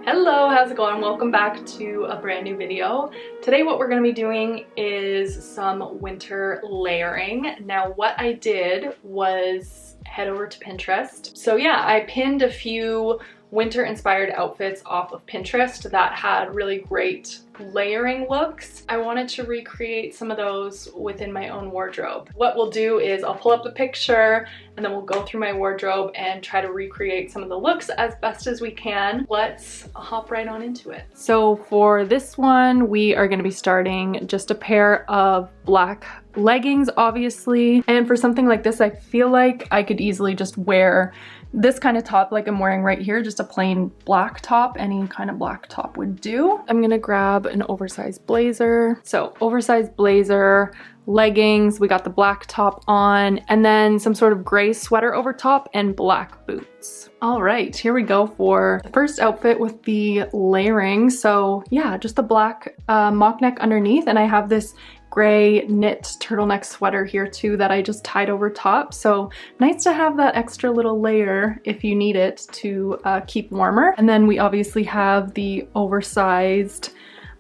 Hello, how's it going? Welcome back to a brand new video. Today what we're going to be doing is some winter layering. Now what I did was head over to Pinterest. So yeah, I pinned a few winter inspired outfits off of Pinterest that had really great layering looks. I wanted to recreate some of those within my own wardrobe. What we'll do is I'll pull up the picture and then we'll go through my wardrobe and try to recreate some of the looks as best as we can. Let's hop right on into it. So for this one, we are going to be starting just a pair of black leggings, obviously. And for something like this, I feel like I could easily just wear this kind of top like I'm wearing right here, just a plain black top. Any kind of black top would do. I'm gonna grab an oversized blazer. So oversized blazer, leggings, we got the black top on, and then some sort of gray sweater over top and black boots. All right, here we go for the first outfit with the layering. So yeah, just the black mock neck underneath, and I have this gray knit turtleneck sweater here too that I just tied over top. So nice to have that extra little layer if you need it to keep warmer. And then we obviously have the oversized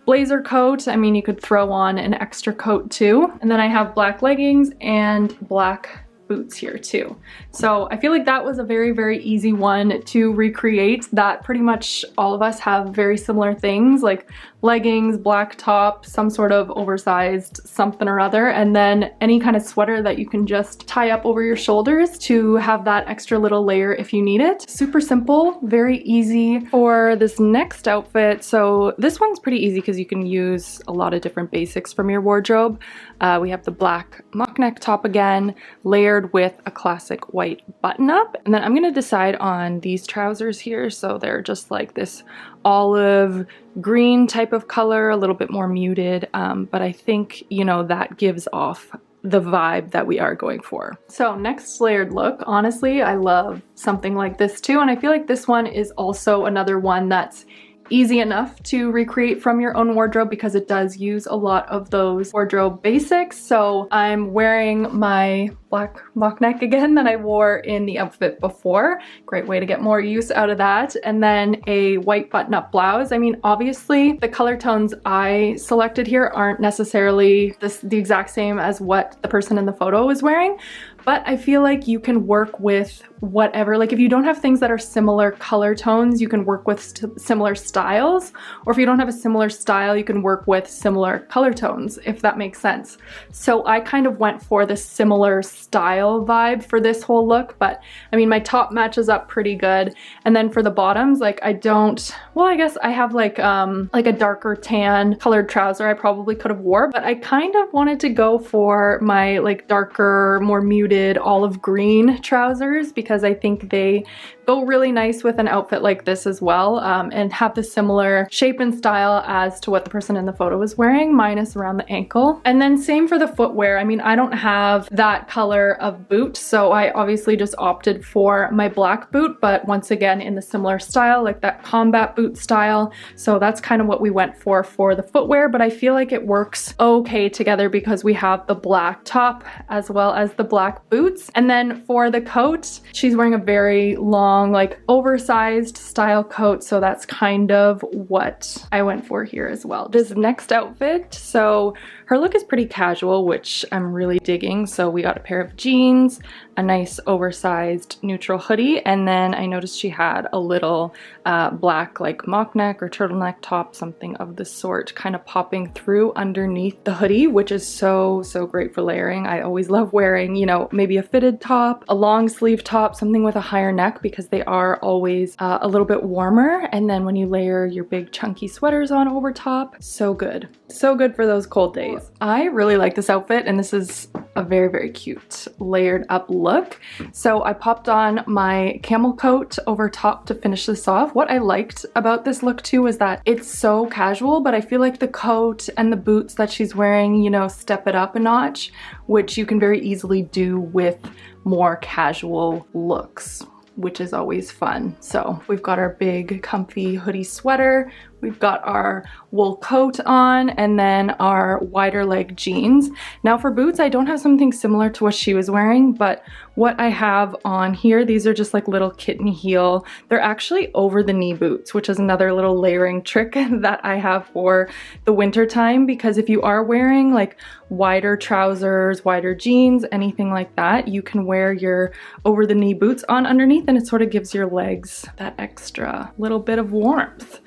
blazer coat. I mean, you could throw on an extra coat too. And then I have black leggings and black boots here too. So I feel like that was a very, very easy one to recreate. That pretty much all of us have very similar things like leggings, black top, some sort of oversized something or other, and then any kind of sweater that you can just tie up over your shoulders to have that extra little layer if you need it. Super simple, very easy. For this next outfit, so this one's pretty easy because you can use a lot of different basics from your wardrobe. We have the black mock neck top again, layered with a classic white button up. And then I'm gonna decide on these trousers here. So they're just like this olive green type of color, a little bit more muted, but I think, you know, that gives off the vibe that we are going for. So next layered look, honestly, I love something like this too, and I feel like this one is also another one that's easy enough to recreate from your own wardrobe because it does use a lot of those wardrobe basics. So I'm wearing my black mock neck again that I wore in the outfit before. Great way to get more use out of that. And then a white button-up blouse. I mean, obviously the color tones I selected here aren't necessarily the exact same as what the person in the photo is wearing, but I feel like you can work with whatever. Like if you don't have things that are similar color tones, you can work with similar styles, or if you don't have a similar style, you can work with similar color tones, if that makes sense. So I kind of went for the similar style vibe for this whole look, but I mean, my top matches up pretty good. And then for the bottoms, like I guess I have like a darker tan colored trouser I probably could have wore, but I kind of wanted to go for my like darker, more muted olive green trousers because I think they go really nice with an outfit like this as well, and have the similar shape and style as to what the person in the photo is wearing, minus around the ankle. And then same for the footwear. I mean, I don't have that color of boot, so I obviously just opted for my black boot, but once again in the similar style, like that combat boot style. So that's kind of what we went for the footwear, but I feel like it works okay together because we have the black top as well as the black boots. And then for the coat, she's wearing a very long, like oversized style coat, so that's kind of what I went for here as well. This next outfit, so her look is pretty casual, which I'm really digging. So we got a pair of jeans, a nice oversized neutral hoodie, and then I noticed she had a little black like mock neck or turtleneck top, something of the sort, kind of popping through underneath the hoodie, which is so great for layering. I always love wearing, you know, maybe a fitted top, a long sleeve top, something with a higher neck because they are always a little bit warmer. And then when you layer your big chunky sweaters on over top, so good. So good for those cold days. I really like this outfit, and this is a very cute layered up look. So I popped on my camel coat over top to finish this off. What I liked about this look too is that it's so casual, but I feel like the coat and the boots that she's wearing, you know, step it up a notch, which you can very easily do with more casual looks, which is always fun. So we've got our big comfy hoodie sweater We've got our wool coat on and then our wider leg jeans. Now for boots, I don't have something similar to what she was wearing, but what I have on here, these are just like little kitten heel. They're actually over the knee boots, which is another little layering trick that I have for the winter time, because if you are wearing like wider trousers, wider jeans, anything like that, you can wear your over the knee boots on underneath and it sort of gives your legs that extra little bit of warmth,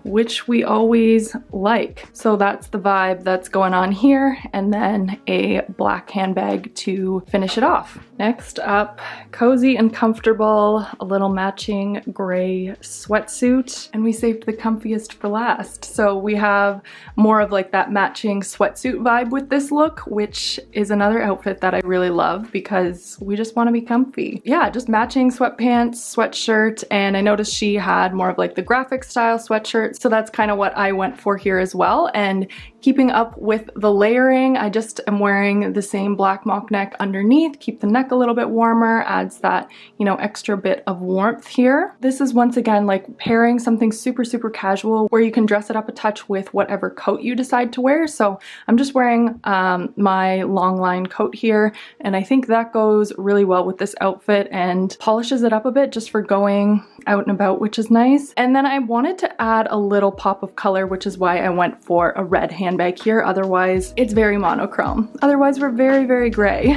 which we always like. So that's the vibe that's going on here, and then a black handbag to finish it off. Next up, cozy and comfortable, a little matching gray sweatsuit, and we saved the comfiest for last. So we have more of like that matching sweatsuit vibe with this look, which is another outfit that I really love because we just want to be comfy. Yeah, just matching sweatpants, sweatshirt, and I noticed she had more of like the graphic style sweatshirt, so that's kind of what I went for here as well. And keeping up with the layering, I just am wearing the same black mock neck underneath, keep the neck a little bit warmer, adds that, you know, extra bit of warmth here. This is once again like pairing something super casual where you can dress it up a touch with whatever coat you decide to wear. So I'm just wearing my long line coat here, and I think that goes really well with this outfit and polishes it up a bit just for going out and about, which is nice. And then I wanted to add a little pop of color, which is why I went for a red handbag here. Otherwise, it's very monochrome. Otherwise, we're very gray.